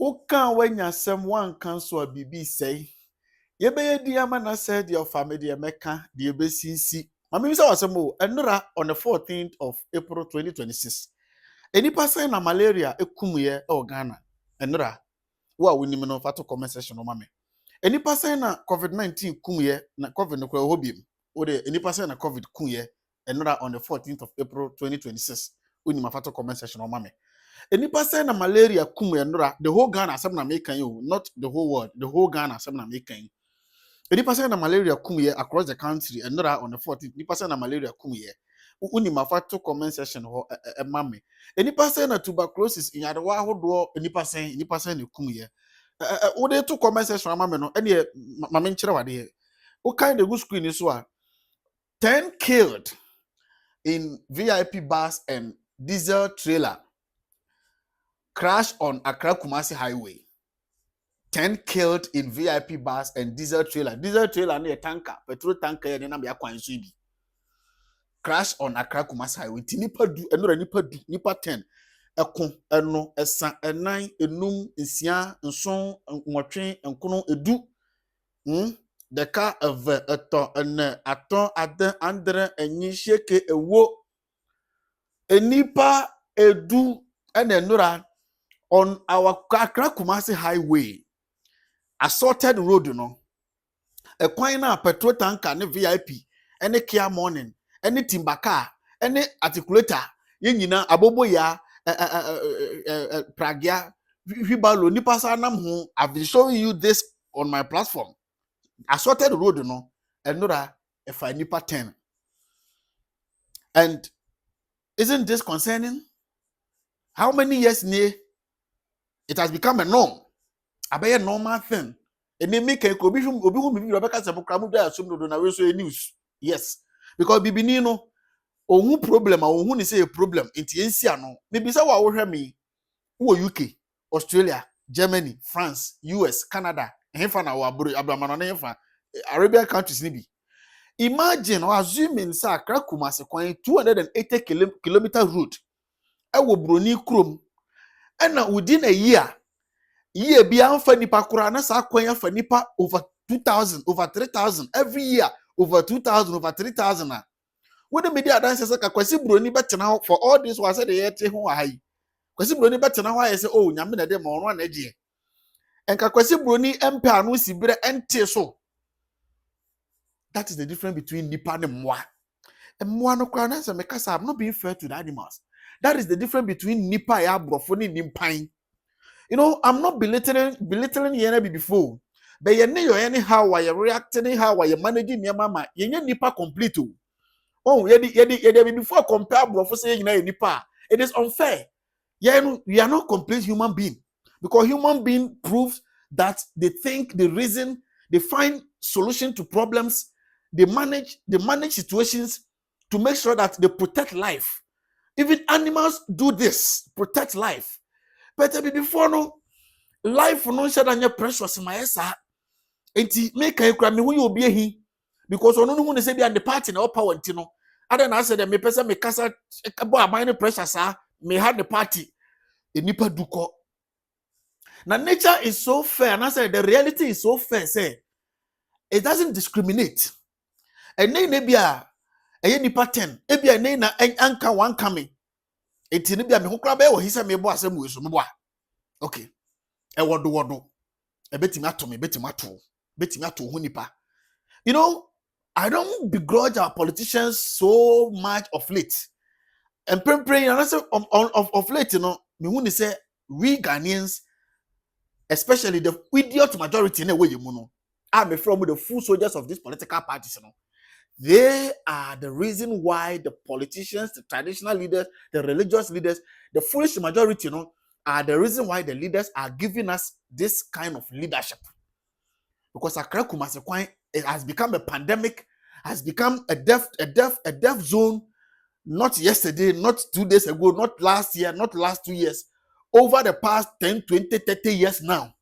Oka when ya someone cancel a BB say. Ye be dear man, I said your family, dear Mecca, dear BCC. Mammy was a mo, and on the 14th of April 2026. Any person na malaria, a kumye or Ghana, and Nora, who are winning of auto comment session on mammy. Any person na COVID-19 kumye, na COVID no hobium, or any person na COVID kumye, and Nora on the 14th of April 2026. Winning my photo comment session on mammy. Any person na malaria kumye, Nora, the whole Ghana, some na making you, not the whole world, the whole Ghana, some na making. Any person na malaria kumye across the country, and Nora on the 14th, any person na malaria kumye. Uni mafato comment section ho mame any person na tuberculosis in yadewa hodo any person ni kumye wo de to comment section mame no ene mame nkyere wade wo kind the good screen so a 10 killed in VIP bus and diesel trailer crash on Accra-Kumasi highway. 10 killed in VIP bus and diesel trailer na a tanker petrol tanker na be akwan so bi. Crash on Accra-Kumasi highway. Nipa du, nipa 10. Eko, eno, esa, enai, enum, nsia, nson, nwotwe, nkono, edu. Deka, eve, eto, ene, aton, aden, andre, enyi, sheke, ewo. Enipa, edu, enura on our Accra-Kumasi highway. Assorted road, you know. Ekwan na petrol tanker, ne VIP, ene Kia Morning. Any timbaka, any articulator, yina abobo ya pragya hibalo nipa sanam ho. I've been showing you this on my platform. Assorted road no enora if I nipa 10. And isn't this concerning? How many years ne it has become a norm? A normal thing. And they make a obi who be Rebecca Sabukramu da assume do na we so news. Yes. Because bibini no ohun problem a ohun ni say a problem enti ensia no maybe say wa wo hwe me wo UK, Australia, Germany, France, US, Canada, hefa na wa abramano na hefa Arabian countries ni bi. Imagine or assuming say Accra-Kumasi kwan 280 kilometer route e wo broni krom and within a year bi amfa nipa kura na sa kwan afa nipa over 2000 over 3000 every year over 2,000 over 3,000. When the media dance says Kwasi Broni better now for all this was said the yet who are high. Kwasi Broni better now I say, oh, Yamina de Mon edgy. And Kwasi Broni empire no sibire ente so. That is the difference between Nipa and Moi. And Moi no crown answer because I'm not being fair to the animals. That is the difference between Nipa and Brofoni Nimpine. You know, I'm not belittling Yenebi before. But you know anyhow why you're reacting, how are you managing your mama? You nipa complete. Oh, yedi before compare bro for saying nipa. It is unfair. Yeah, we are not complete human being. Because human being proves that they think, they reason, they find solution to problems, they manage situations to make sure that they protect life. Even animals do this, protect life. But before no, life no share than your precious my esa. Enti make a cry me who you be he because ono no say be and the party na power ntino other na say dem me pesa me kasa abo aban pressure sa me had the party enipa duko na nature is so fair and I say the reality is so fair say it doesn't discriminate and na bia eye nipa 10 e bia na anka one coming enti ne bia me hokra be wo hisa me bo asem we so me bo okay e wodo e betimi ato me betimi ato hunipa. You know, I don't begrudge our politicians so much of late. And praying and also of late, you know, me when say we Ghanaians, especially the idiot majority in a way, you know, I'm from the full soldiers of these political parties, you know. They are the reason why the politicians, the traditional leaders, the religious leaders, the foolish majority, you know, are the reason why the leaders are giving us this kind of leadership. Because Accra-Kumasi Kwan, it has become a pandemic, has become a death zone, not yesterday, not 2 days ago, not last year, not last 2 years, over the past 10, 20, 30 years now.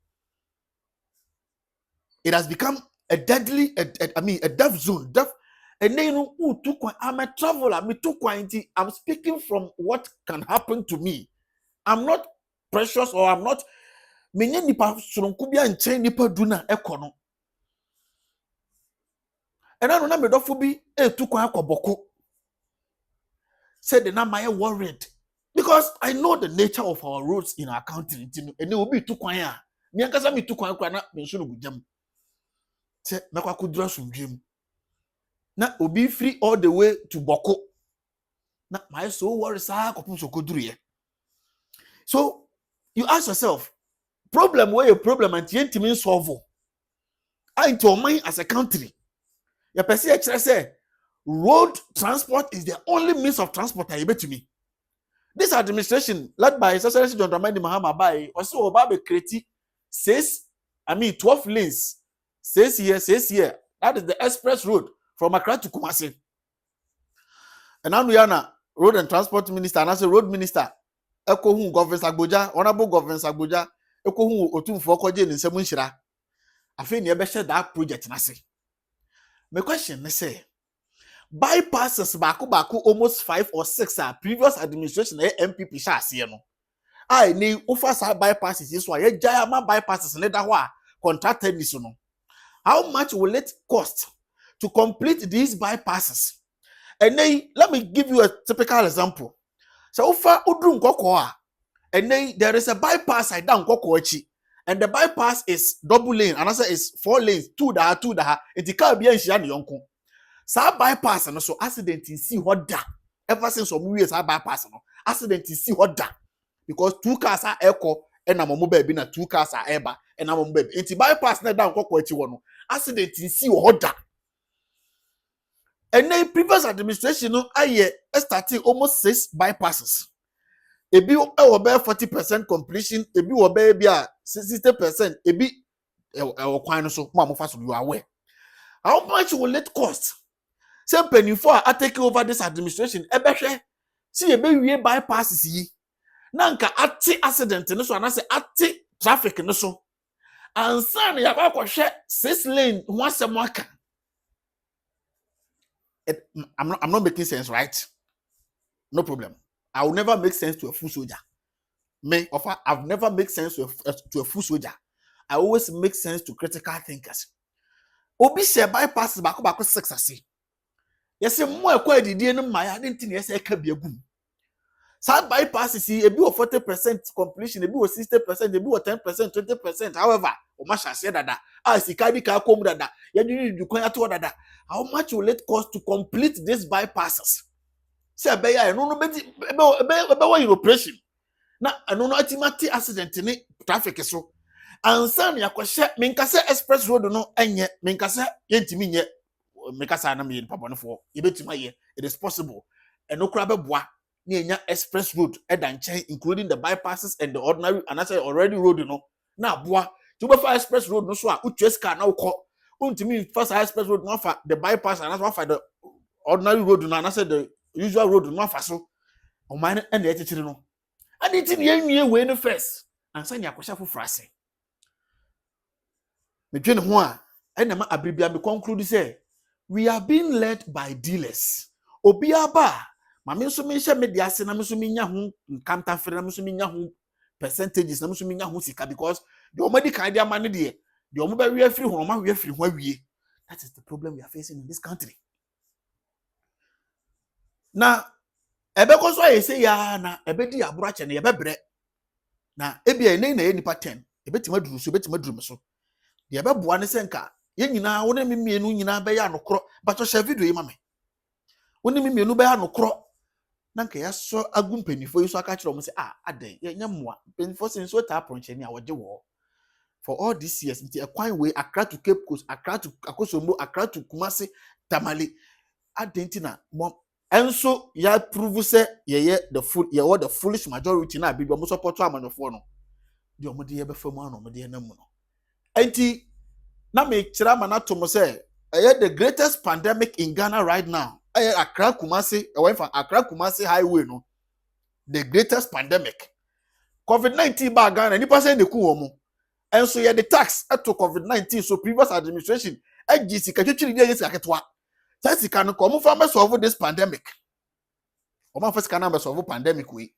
It has become a deadly, a death zone. And then you know, I'm a traveler, I'm speaking from what can happen to me. I'm not precious or I'm not menye nipa soronko bia nchen nipa du na ekono ena no na medofo bi etu kwan akoboko said the na my worried because I know the nature of our roads in our country and they will be too quiet. Me ankasa me too quiet na me nso no gudam se mekwa kudura sumdwem na obi free all the way to Boko na my so worry sa kopum so koduru. So you ask yourself, problem where your problem and yentimi solve into your mind as a country. Your person actually say road transport is the only means of transport I bet to me. This administration, led by His Excellency John Dramani Mahama Bai, also Obabe Kreti, 12 lanes. Says here. That is the express road from Accra to Kumasi. And now we are now road and transport minister, and as a road minister, Eko hu Governor Sagboja, Honorable Governor Sagboja, Eko hu Otumfo Koje ni Nsemu Nhyira. Afi ni ebe share that project na se. My question is say bypasses baku almost 5 or 6 previous administration MPP sha ase no. I ni offer sa bypasses is why giant bypasses na da ho a contracted this no. How much will it cost to complete these bypasses? And then let me give you a typical example. So offer udru nkoko a and then there is a bypass I down nkoko echi and the bypass is double lane and answer is 4 lanes, two da it car bia nhia ne yonko. Sa bypass no so accident in see what da ever since some years bypass no accident in see what da because 2 cars are echo and na momo baby na 2 cars are eba and na momo baby enti bypass na da nkoko echi wo no accident in see what da. And then previous administration no aye starting almost 6 bypasses. Ebi e be 40% completion, ebi wo be bia 60%, ebi e kwan no so mo fa so you aware. How much will it cost? Say penny for I take over this administration ebehwe see ebe wie bypasses yi na nka ati accident no so anase ati traffic no so ansa na yakwa 6 lane ho asem aka. I'm not making sense, right? No problem. I will never make sense to a full soldier. I've never make sense to a full soldier. I always make sense to critical thinkers. Obi share bypasses back 6 ase. Yes, mo ekwa didie no maya didn't yes e ka biagum. Some bypasses ebi o 40% completion, ebi o 60%, ebi o 10%, 20%. However, o ma share dada. Sika di ka kom dada. Ya du kwan ato dada. How much will it cost to complete these bypasses? Say be ya no be in operation. Na no ultimate accident ni traffic so. Ansa na yakwahye menkase express road no enye menkase yentimi nye mekasa na me pabonefo yebetuma ye it is possible. Enokura beboa na enya express road edanchen including the bypasses and the ordinary and I say already road no na aboa to be for express road no so a utwes car na ukọ untimi first express road no for the bypass and that's for the ordinary road no and I say the usual road no for so o man e na echichiri no aditi na yenwie we no first ansa nya kwahya foforo ase me dwene ho a ena ma abribia me conclude say we are being led by dealers. Obiaba, mami nso me hye media ase na me nso menya ho nkanta fere na me nso menya ho percentages na me nso menya ho sika because the omadi kan dia man de the omoba we free ho ma we free ho awie. That is the problem we are facing in this country. Na ebe ko so ayese ya na ebe di abura che na ebe bre na ebia ene na nipa 10 ebe tima duru so ebe tima duru so de ebe boa ne senka ye nyina wo ne memienu nyina be ya nokro but o share video yi mame wo ne memienu be ya nokro na nka ya so agum penifo yi so aka kire o mo se aden ye nyammoa penifo sen so ta apronche ni a woje wo for all these years nti ekwan we Accra to Cape Coast, Accra to Akosombo, Accra to Kumasi, Tamale adentina mo enso ya prove say ye the full ye what the foolish majority na bi mo support amanofo no de o mo de ye be famu ano mo de na mu no enti na me kira ma na to mo say the greatest pandemic in Ghana right now Accra-Kumasi Accra-Kumasi highway no the greatest pandemic COVID-19 ba Ghana ni person de ku wo mo enso ye the tax to COVID-19 so previous administration agisi ka twetwiri dey yesi aketwa say can come from solve this pandemic. Oman first can solve pandemic we.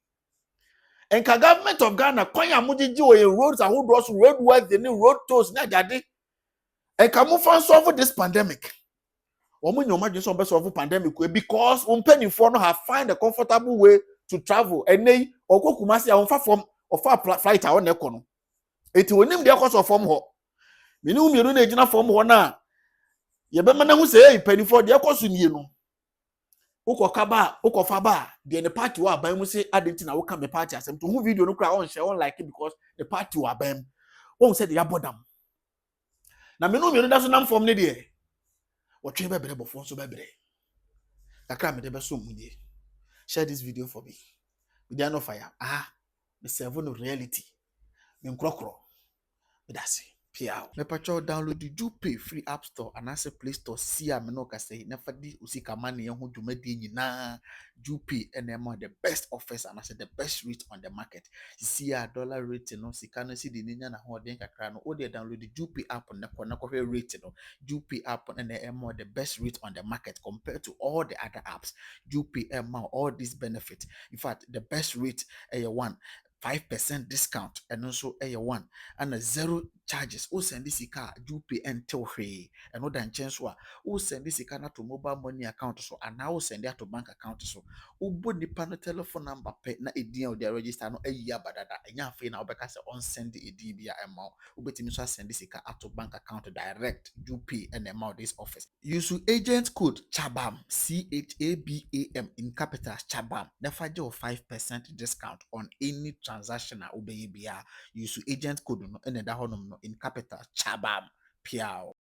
Enka government of Ghana kwanya mujiji o roads ahodo so road work the new road tolls na jade. Enka mo fan solve this pandemic. Omo nyoma just on solve pandemic because umpenifo no have find a comfortable way to travel. Enei Accra-Kumasi a onfa from ofa flight a on ekọ no. Eti wonim de ekọ so from ho. Meni umiru na ejina from ho na ye be mana hu say penifo de ekọ so nie no. Ukofa ba de ne party wa ban mu say adenti na wo ka me party asem to hu video no kra on share on like it because the party wa ban won say de abodam na me no me no da so nam form ne de wo twe be bere bofo so be bere kakra me de be so mu die share this video for me we dey no fire me serve no reality me nkrokro me da say Pia. Me pacho download the Jupe free app store and as a Play Store. See a no say never di usika money and who do me na Jupe and them the best offers and I said the best rate on the market. See a dollar rate no sika no see the ninya na ho den kakra no. O dey download the Jupe app on the rate no. Jupe app and the best rate on the market compared to all the other apps. Jupe all these benefits. In fact, the best rate one. 5% discount and also a one and a zero charges. O send this car Jupe until free and no than chance o send this car to mobile money account so and now send that to bank account so o body the panel telephone number pay na edi or the register no a year badada and ya fe na obeka se on send the DBA amount o betimi so send this car to bank account direct Jupe and amount this office. Use agent code CHABAM CHABAM in capitals CHABAM. Never do 5% discount on any transaction na obey bia. Use agent code no in capitals CHABAM. Piao.